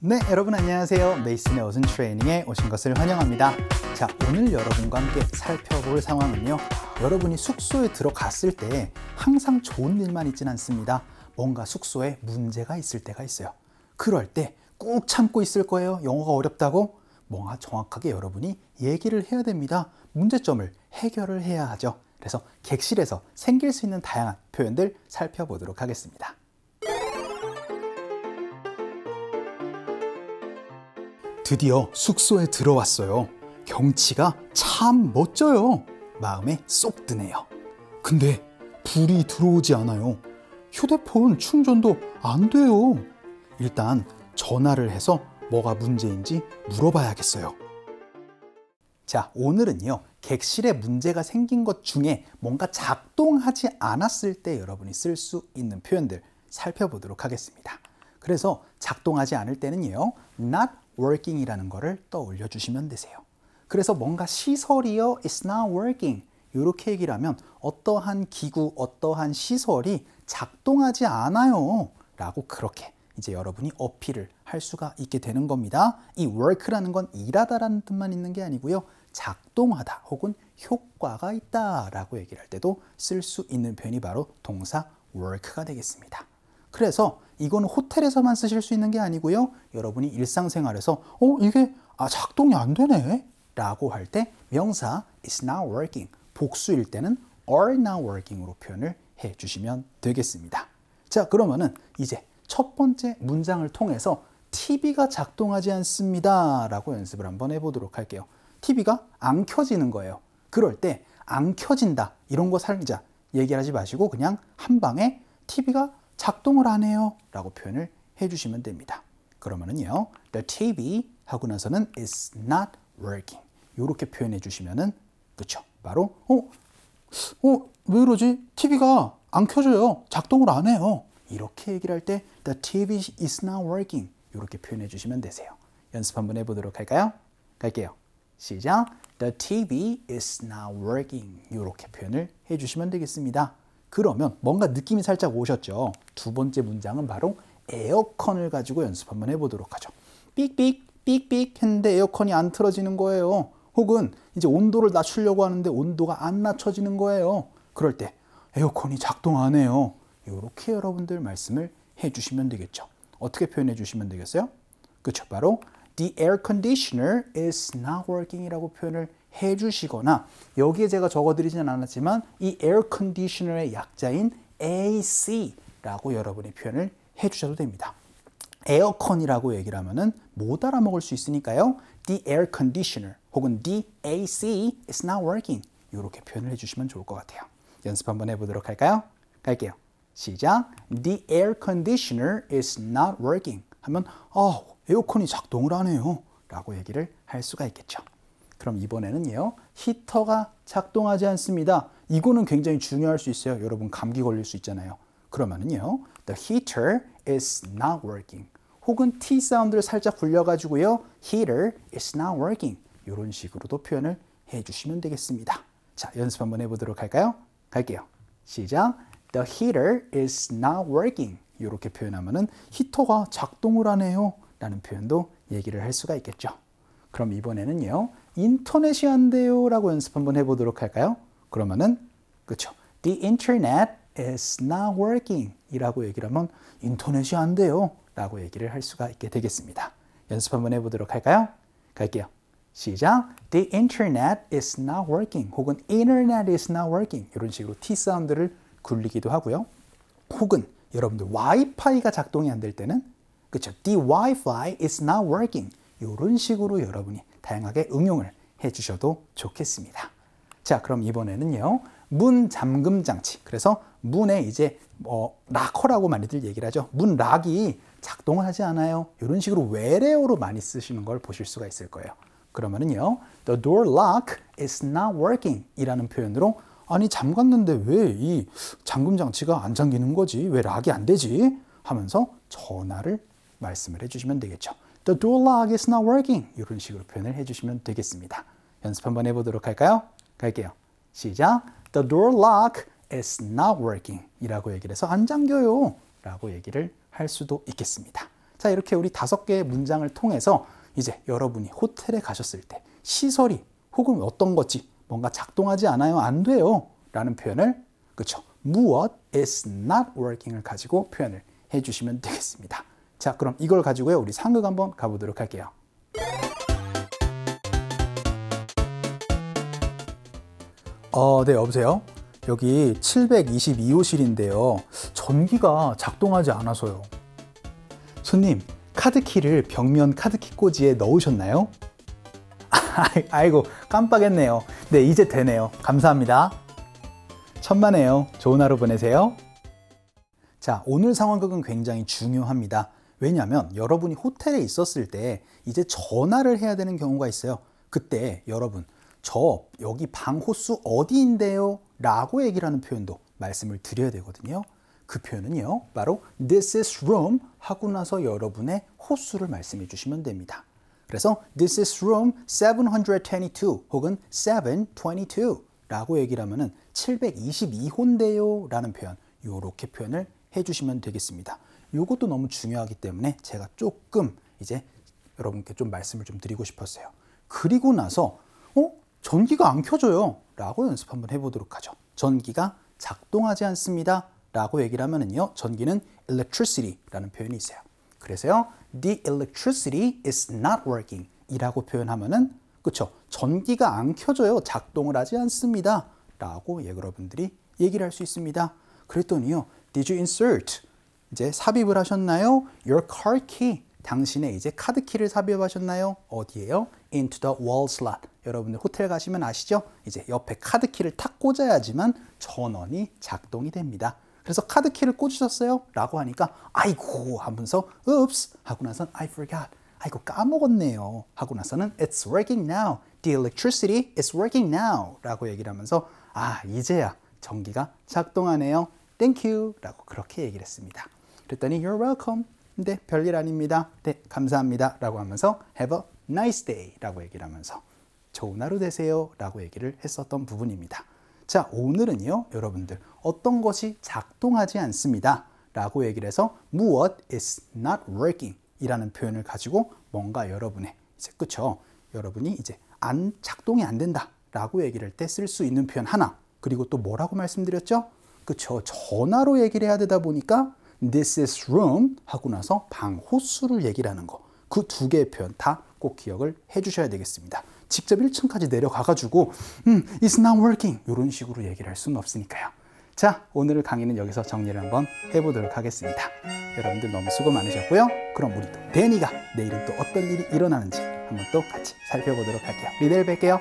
네, 여러분 안녕하세요. 메이슨의 어순 트레이닝에 오신 것을 환영합니다. 자, 오늘 여러분과 함께 살펴볼 상황은요. 여러분이 숙소에 들어갔을 때 항상 좋은 일만 있진 않습니다. 뭔가 숙소에 문제가 있을 때가 있어요. 그럴 때 꾹 참고 있을 거예요. 영어가 어렵다고? 뭔가 정확하게 여러분이 얘기를 해야 됩니다. 문제점을 해결을 해야 하죠. 그래서 객실에서 생길 수 있는 다양한 표현들 살펴보도록 하겠습니다. 드디어 숙소에 들어왔어요. 경치가 참 멋져요. 마음에 쏙 드네요. 근데 불이 들어오지 않아요. 휴대폰 충전도 안 돼요. 일단 전화를 해서 뭐가 문제인지 물어봐야겠어요. 자, 오늘은요, 객실에 문제가 생긴 것 중에 뭔가 작동하지 않았을 때 여러분이 쓸 수 있는 표현들 살펴보도록 하겠습니다. 그래서 작동하지 않을 때는요, not working이라는 거를 떠올려 주시면 되세요. 그래서 뭔가 시설이요, it's not working 이렇게 얘기를 하면 어떠한 기구, 어떠한 시설이 작동하지 않아요 라고 그렇게 이제 여러분이 어필을 할 수가 있게 되는 겁니다. 이 work라는 건 일하다라는 뜻만 있는 게 아니고요, 작동하다 혹은 효과가 있다 라고 얘기를 할 때도 쓸 수 있는 표현이 바로 동사 work가 되겠습니다. 그래서 이거는 호텔에서만 쓰실 수 있는 게 아니고요, 여러분이 일상생활에서 이게 작동이 안 되네 라고 할 때 명사 is not working, 복수일 때는 are not working으로 표현을 해 주시면 되겠습니다. 자, 그러면은 이제 첫 번째 문장을 통해서 TV가 작동하지 않습니다 라고 연습을 한번 해보도록 할게요. TV가 안 켜지는 거예요. 그럴 때 안 켜진다 이런 거 살자 얘기하지 마시고 그냥 한 방에 TV가 작동을 안 해요 라고 표현을 해주시면 됩니다. 그러면은요, the TV 하고 나서는 is not working 이렇게 표현해 주시면은, 그쵸, 바로 왜 이러지? TV가 안 켜져요. 작동을 안 해요. 이렇게 얘기를 할 때 the TV is not working 이렇게 표현해 주시면 되세요. 연습 한번 해보도록 할까요? 갈게요. 시작. The TV is not working 이렇게 표현을 해주시면 되겠습니다. 그러면 뭔가 느낌이 살짝 오셨죠? 두 번째 문장은 바로 에어컨을 가지고 연습 한번 해보도록 하죠. 삑삑 삑삑 했는데 에어컨이 안 틀어지는 거예요. 혹은 이제 온도를 낮추려고 하는데 온도가 안 낮춰지는 거예요. 그럴 때 에어컨이 작동 안 해요. 이렇게 여러분들 말씀을 해주시면 되겠죠. 어떻게 표현해 주시면 되겠어요? 그렇죠. 바로 The air conditioner is not working 이라고 표현을 해주시거나, 여기에 제가 적어드리지는 않았지만 이 air conditioner의 약자인 AC라고 여러분이 표현을 해주셔도 됩니다. 에어컨이라고 얘기를 하면은 못 알아먹을 수 있으니까요, The air conditioner 혹은 The AC is not working 이렇게 표현을 해주시면 좋을 것 같아요. 연습 한번 해보도록 할까요? 갈게요. 시작. The air conditioner is not working 하면 에어컨이 작동을 안 해요 라고 얘기를 할 수가 있겠죠. 그럼 이번에는요, 히터가 작동하지 않습니다. 이거는 굉장히 중요할 수 있어요. 여러분 감기 걸릴 수 있잖아요. 그러면은요, the heater is not working 혹은 T 사운드를 살짝 굴려가지고요, heater is not working 이런 식으로도 표현을 해주시면 되겠습니다. 자, 연습 한번 해보도록 할까요? 갈게요. 시작. The heater is not working 이렇게 표현하면은 히터가 작동을 안 해요 라는 표현도 얘기를 할 수가 있겠죠. 그럼 이번에는요, 인터넷이 안 돼요 라고 연습 한번 해보도록 할까요? 그러면은, 그쵸, The internet is not working 이라고 얘기를 하면 인터넷이 안 돼요 라고 얘기를 할 수가 있게 되겠습니다. 연습 한번 해보도록 할까요? 갈게요. 시작. The internet is not working 혹은 internet is not working 이런 식으로 T 사운드를 굴리기도 하고요. 혹은 여러분들 와이파이가 작동이 안 될 때는, 그쵸, The Wi-Fi is not working 이런 식으로 여러분이 다양하게 응용을 해주셔도 좋겠습니다. 자, 그럼 이번에는요, 문 잠금 장치, 그래서 문에 이제 락커라고 많이들 얘기를 하죠. 문 락이 작동을 하지 않아요. 이런 식으로 외래어로 많이 쓰시는 걸 보실 수가 있을 거예요. 그러면은요, The door lock is not working 이라는 표현으로, 아니 잠갔는데 왜 이 잠금 장치가 안 잠기는 거지? 왜 락이 안 되지? 하면서 전화를 말씀을 해주시면 되겠죠. The door lock is not working 이런 식으로 표현을 해주시면 되겠습니다. 연습 한번 해보도록 할까요? 갈게요. 시작. The door lock is not working 이라고 얘기를 해서 안 잠겨요 라고 얘기를 할 수도 있겠습니다. 자, 이렇게 우리 5개의 문장을 통해서 이제 여러분이 호텔에 가셨을 때 시설이 혹은 어떤 것이 뭔가 작동하지 않아요, 안 돼요 라는 표현을, 그쵸, 무엇 is not working을 가지고 표현을 해주시면 되겠습니다. 자, 그럼 이걸 가지고요 우리 상극 한번 가보도록 할게요. 네, 여보세요? 여기 722호실인데요. 전기가 작동하지 않아서요. 손님, 카드키를 벽면 카드키 꽂이에 넣으셨나요? 아이고, 깜빡했네요. 네, 이제 되네요. 감사합니다. 천만에요. 좋은 하루 보내세요. 자, 오늘 상황극은 굉장히 중요합니다. 왜냐하면 여러분이 호텔에 있었을 때 이제 전화를 해야 되는 경우가 있어요. 그때 여러분, 저 여기 방 호수 어디인데요? 라고 얘기를 하는 표현도 말씀을 드려야 되거든요. 그 표현은요, 바로 This is room 하고 나서 여러분의 호수를 말씀해 주시면 됩니다. 그래서 This is room 722 혹은 722 라고 얘기를 하면은 722호인데요 라는 표현, 요렇게 표현을 해주시면 되겠습니다. 요것도 너무 중요하기 때문에 제가 조금 이제 여러분께 좀 말씀을 좀 드리고 싶었어요. 그리고 나서 전기가 안 켜져요 라고 연습 한번 해보도록 하죠. 전기가 작동하지 않습니다 라고 얘기를 하면은요, 전기는 electricity 라는 표현이 있어요. 그래서요, the electricity is not working 이라고 표현하면은, 그쵸, 전기가 안 켜져요, 작동을 하지 않습니다 라고 여러분들이 얘기를 할 수 있습니다. 그랬더니요, did you insert, 이제 삽입을 하셨나요? your car key, 당신의 이제 카드키를 삽입하셨나요? 어디에요? into the wall slot. 여러분들 호텔 가시면 아시죠? 이제 옆에 카드키를 탁 꽂아야지만 전원이 작동이 됩니다. 그래서 카드키를 꽂으셨어요? 라고 하니까 아이고 하면서 oops 하고 나서는 I forgot, 아이고 까먹었네요 하고 나서는 it's working now, the electricity is working now 라고 얘기를 하면서 이제야 전기가 작동하네요, thank you 라고 그렇게 얘기를 했습니다. 그랬더니 you're welcome, 네, 별일 아닙니다, 네, 감사합니다 라고 하면서 have a nice day 라고 얘기를 하면서 좋은 하루 되세요 라고 얘기를 했었던 부분입니다. 자, 오늘은요 여러분들 어떤 것이 작동하지 않습니다 라고 얘기를 해서 무엇 is not working 이라는 표현을 가지고 뭔가 여러분의 이제, 그쵸, 여러분이 이제 작동이 안 된다 라고 얘기를 할 때 쓸 수 있는 표현 하나, 그리고 또 뭐라고 말씀드렸죠? 그쵸, 전화로 얘기를 해야 되다 보니까 this is room 하고 나서 방 호수를 얘기를 하는 거, 그 2개의 표현 다 꼭 기억을 해 주셔야 되겠습니다. 직접 1층까지 내려가가지고 it's not working 이런 식으로 얘기를 할 수는 없으니까요. 자, 오늘 강의는 여기서 정리를 한번 해보도록 하겠습니다. 여러분들 너무 수고 많으셨고요. 그럼 우리 또 데니가 내일은 또 어떤 일이 일어나는지 한번 또 같이 살펴보도록 할게요. 우리 내일 뵐게요.